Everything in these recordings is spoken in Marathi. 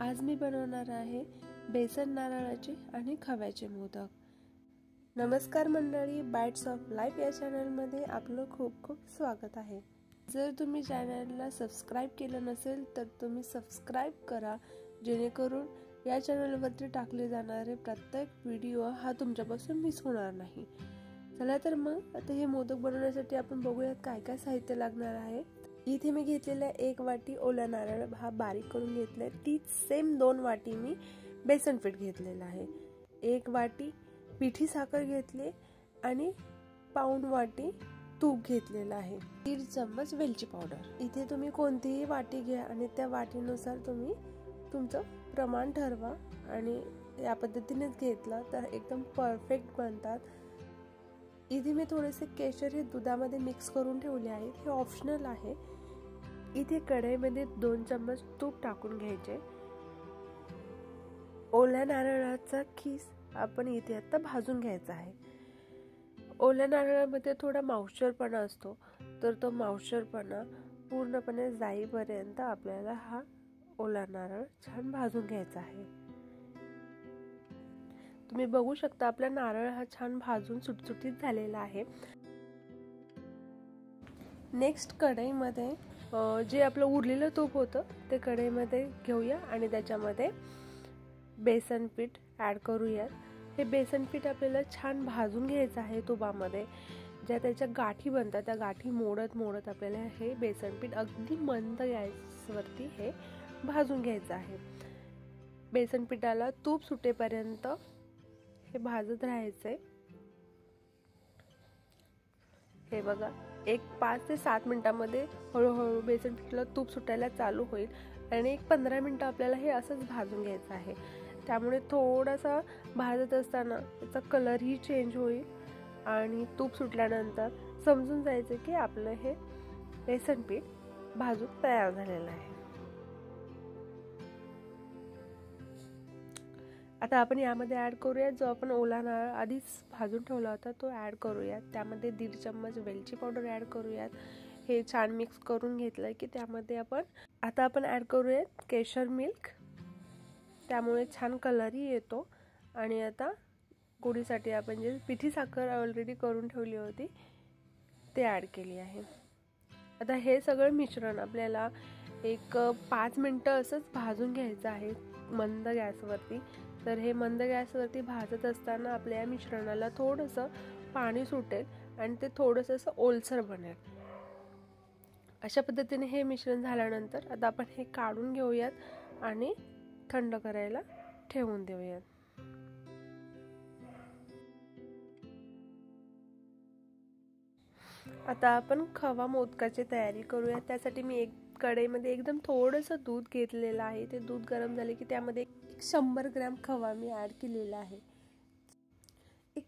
आज मी बनवणार आहे बेसन नारळाचे आणि खव्याचे मोदक। नमस्कार मंडळी, बाइट्स ऑफ लाईफ या चॅनलमध्ये आपलं खूप खूप स्वागत आहे। जर तुम्ही चॅनलला सबस्क्राइब केलं नसेल तर तुम्ही सबस्क्राइब करा, जेणेकरून या चॅनलवरती टाकले जाणारे प्रत्येक व्हिडिओ हा तुमच्यापासून मिस होणार नाही। चला तर मग आता हे मोदक बनवण्यासाठी आपण बघूयात काय काय साहित्य लागणार आहे। इथे मी घेतलेला 1 वाटी ओला नारळ हा बारीक करून घेतलाय। तीच सेम 2 वाटी मी बेसन पीठ घेतलेला आहे। 1 वाटी पिठी साखर घेतली आणि पाऊण वाटी तूप घेतलेला आहे। 1.5 चम्मच वेलची पावडर। इथे तुम्ही कोणतीही वाटी घ्या आणि त्या वाटीनुसार तुम्ही तुमचं प्रमाण ठरवा आणि या पद्धतीनेच घेतलं तर एकदम परफेक्ट बनतात। इथे मी थोडेसे केशर हे दुधामध्ये मिक्स करून ठेवले आहेत, हे ऑप्शनल आहे। इथे कढईमध्ये 2 चम्मच तूप टाकून घ्यायचे। ओल्या नारळाचा खीस आपण इथे आता भाजून घ्यायचा आहे। ओल्या नारळामध्ये थोडा मॉइश्चरपणा असतो, तर तो मॉइश्चरपणा पूर्णपणे जाईपर्यंत आपल्याला हा ओला नारळ छान भाजून घ्यायचा आहे। तुम्ही बघू शकता आपला नारळ हा छान भाजून सुटसुटीत झालेला आहे। नेक्स्ट कढईमध्ये जे आपलं उरलेलं तूप होतं ते कढईमध्ये घेऊया आणि त्याच्यामध्ये बेसन पीठ ॲड करूयात। हे बेसन पीठ आपल्याला छान भाजून घ्यायचं आहे तुपामध्ये। ज्या त्याच्या गाठी बनतात त्या गाठी मोडत मोडत आपल्याला हे बेसन पीठ अगदी मंद गॅसवरती हे भाजून घ्यायचं आहे। बेसन पिठाला तूप सुटेपर्यंत हे भाजत राहायचंय। हे बघा, एक 5 ते 7 मिनिटांमध्ये हळूहळू बेसन पिठाला तूप सुटायला चालू होईल आणि एक 15 मिनिटं आपल्याला हे असंच भाजून घ्यायचं आहे। त्यामुळे थोडासा भाजत असताना त्याचा कलरही चेंज होईल आणि तूप सुटल्यानंतर समजून जायचं की आपलं हे बेसन पीठ भाजून तयार झालेलं आहे। आता आपण यामध्ये ॲड करूया जो आपण ओला नारळ आधीच भाजून ठेवला होता तो ॲड करूयात। त्यामध्ये 1.5 चम्मच वेलची पावडर ॲड करूयात। हे छान मिक्स करून घेतलंय की त्यामध्ये आपण ॲड करूयात केशर मिल्क, त्यामुळे छान कलरही येतो। आणि आता गोडीसाठी आपण जे पिठी साखर ऑलरेडी करून ठेवली होती ते ॲड केली आहे। आता हे सगळं मिश्रण आपल्याला एक 5 मिनिटं असंच भाजून घ्यायचं आहे मंद गॅसवरती। तर हे मंद गॅसवरती भाजत असताना आपल्या मिश्रणाला थोडंसं पाणी सुटेल आणि ते थोडंसं असं ओलसर बनेल। अशा पद्धतीने हे मिश्रण झाल्यानंतर आता आपण हे काढून घेऊयात आणि थंड करायला ठेवून देऊयात। आता आपण खवा मोदकाची तयारी करूया। त्यासाठी मी एक कढईमध्ये एकदम थोडंसं दूध घेतलेलं आहे। ते दूध गरम झाले की त्यामध्ये 100 ग्रॅम खवा मी ॲड केलेला आहे। एक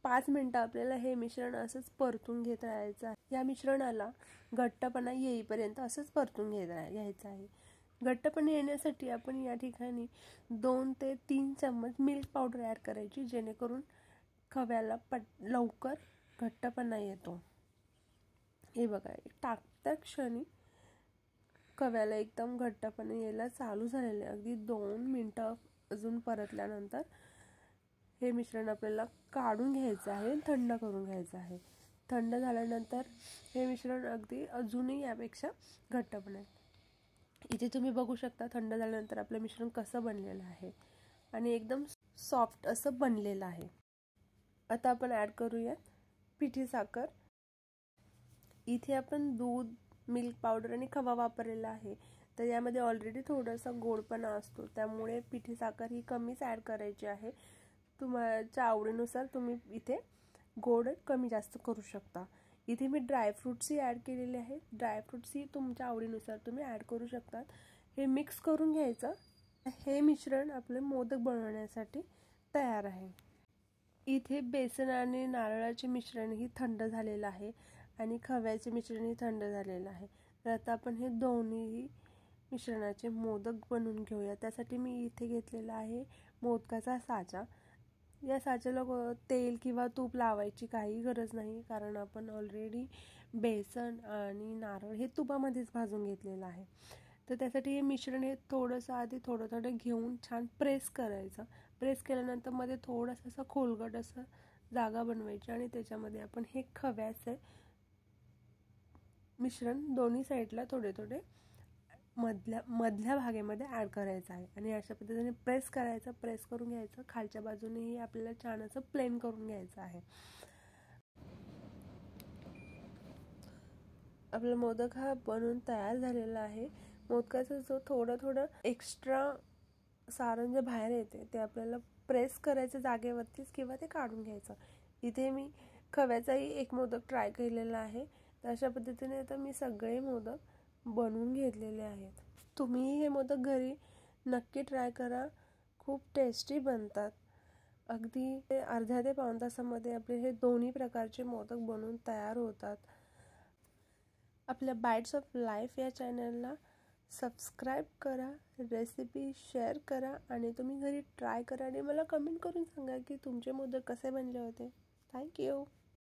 5 मिनिटं आपल्याला हे मिश्रण असंच परतून घेत राहायचं आहे। या मिश्रणाला घट्टपणा येईपर्यंत असंच परतून घ्यायचं आहे। घट्टपणा येण्यासाठी आपण या ठिकाणी 2 ते 3 चम्मच मिल्क पावडर ॲड करायची, जेणेकरून खव्याला लवकर घट्टपणा येतो। हे बघा, टाकता क्षणी खव्याला एकदम घट्टपणा यायला चालू झालेलं आहे। अगदी 2 मिनिटं अजून परतल्यानंतर हे मिश्रण आपल्याला काढून घ्यायचं आहे, थंड करून घ्यायचं आहे। थंड झाल्यानंतर हे मिश्रण अगदी अजूनही यापेक्षा घट्ट बनेल। इथे तुम्ही बघू शकता थंड झाल्यानंतर आपलं मिश्रण कसं बनलेलं आहे आणि एकदम सॉफ्ट असं बनलेलं आहे। आता आपण ॲड करूयात पिठी साखर। इथे आपण दूध, मिल्क पावडर आणि खवा वापरलेला आहे, तर यामध्ये ऑलरेडी थोडासा गोडपणा असतो, त्यामुळे पिठी साखर ही कमीच ॲड करायची आहे। तुमच्या आवडीनुसार तुम्ही इथे गोड कमी जास्त करू शकता। इथे मी ड्रायफ्रूट्सही ॲड केलेले आहेत। ड्रायफ्रूट्सही तुमच्या आवडीनुसार तुम्ही ॲड करू शकतात। हे मिक्स करून घ्यायचं। हे मिश्रण आपले मोदक बनवण्यासाठी तयार आहे। इथे बेसन आणि नारळाचे मिश्रणही थंड झालेलं आहे आणि खव्याचे मिश्रणही थंड झालेलं आहे। तर आता आपण हे दोन्ही मिश्रणाचे मोदक बनवून घेऊया। त्यासाठी मी इथे घेतलेला आहे मोदकाचा साचा। या साच्याला तेल किंवा तूप लावायची काही गरज नाही, कारण आपण ऑलरेडी बेसन आणि नारळ हे तुपामध्येच भाजून घेतलेलं आहे। तर त्यासाठी हे मिश्रण हे थोडंसं आधी थोडं थोडं घेऊन छान प्रेस करायचं. प्रेस केल्यानंतर मध्ये थोडंसं असं खोलगट असं जागा बनवायची आणि त्याच्यामध्ये आपण हे खव्याचे मिश्रण दोन्ही साईडला थोडे थोडे मधल्या भागेमध्ये ॲड करायचं आहे आणि अशा पद्धतीने प्रेस करायचं. प्रेस करून घ्यायचं. खालच्या बाजूनेही आपल्याला छान असं प्लेन करून घ्यायचं आहे. आपला मोदक हा बनवून तयार झालेला आहे. मोदकाचं जो थोडं एक्स्ट्रा सारण जे बाहेर येते ते आपल्याला प्रेस करायचं जागेवरतीच किंवा ते काढून घ्यायचं. इथे मी खव्याचाही एक मोदक ट्राय केलेला आहे. तर अशा पद्धतीने आता मी सगळे मोदक बनवून घेतलेले आहेत. तुम्हीही हे मोदक घरी नक्की ट्राय करा. खूप टेस्टी बनतात. अगदी अर्ध्या ते पाऊण तासामध्ये आपले हे दोन्ही प्रकारचे मोदक बनवून तयार होतात. आपल्या बाईट्स ऑफ लाईफ या चॅनलला सबस्क्राईब करा, रेसिपी शेअर करा आणि तुम्ही घरी ट्राय करा आणि मला कमेंट करून सांगा की तुमचे मोदक कसे बनले होते. थँक्यू.